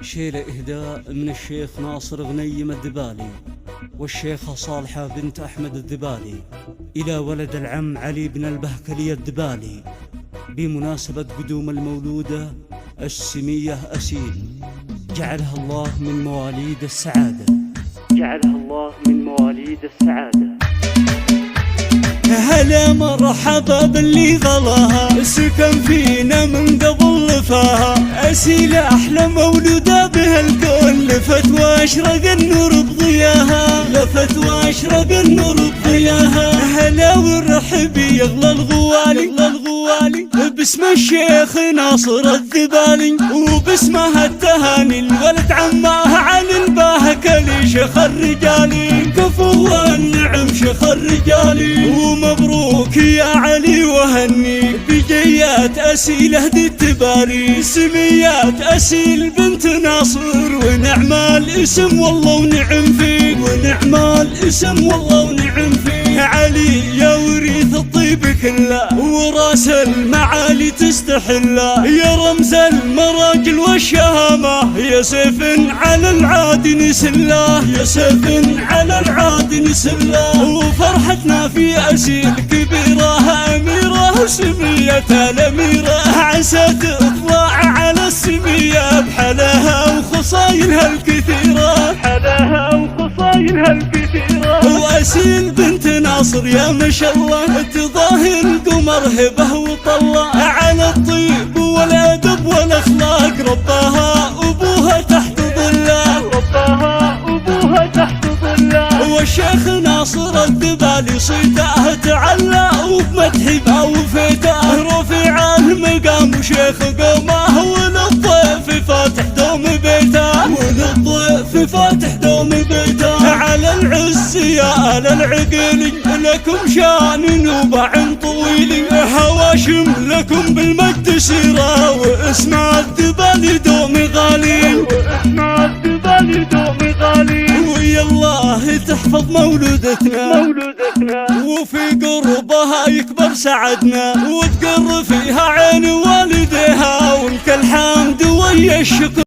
شيل إهداء من الشيخ ناصر غنيم الذبالي والشيخة صالحة بنت أحمد الذبالي إلى ولد العم علي بن البهكلي الذبالي بمناسبة قدوم المولودة السمية أسيل، جعلها الله من مواليد السعادة، جعلها الله من مواليد السعادة. هلا مرحبا باللي غلاها، سكن فينا من قبل لفاها، أسيل أحلى مولودة بها الكون، لفت واشرق النور بضياها، لفت واشرق النور بضياها. هلا والرحب يغلى الغوالي، يغلى الغوالي باسم الشيخ ناصر الذبالي، وباسمها التهاني الولد عمها علي البهكلي شيخ الرجالي، كفو والنعم شيخ الرجالي. ومبروك يا علي وهني بجيات أسيل هدي التبالي، سميات أسيل بنت ناصر ونعم الاسم والله ونعم فيه، ونعم الاسم والله ونعم فيه. علي يا وريث الطيب كله وراس المعالي تستحله، يا رمز المراجل والشهامة، يا سيف على العاد نسله، يا سيف على العاد نسله. وفرحتنا في أسيل كبيرة أميرة سمية الأميرة، عسى تطلع على السمية بحلاها وخصايلها الكثيرة، بحلاها وخصايلها الكثيرة. وأسيل بنت ناصر يا ما شاء الله تضاهي القمر هبه وطلع، على الطيب والأدب والأخلاق رباها أبوها تحت ظله، رباها أبوها تحت ظله. والشيخ ناصر الذبالي صيته تعلى وبمدحه وفيته، رفيع المقام وشيخ قومه، وللضيف فاتح دوم بيته، وللضيف فاتح دوم بيته. على العز يا آل العقيلي لكم شان وباع طويل، هواشم لكم بالمجد سيرة، واسم الذبالي دوم غالي، واسم الذبالي دوم غالي. ويا الله تحفظ مولودتنا، مولودتنا وفي قربها يكبر سعدنا، وتقر فيها عين والديها، ولك الحمد ويا الشكر.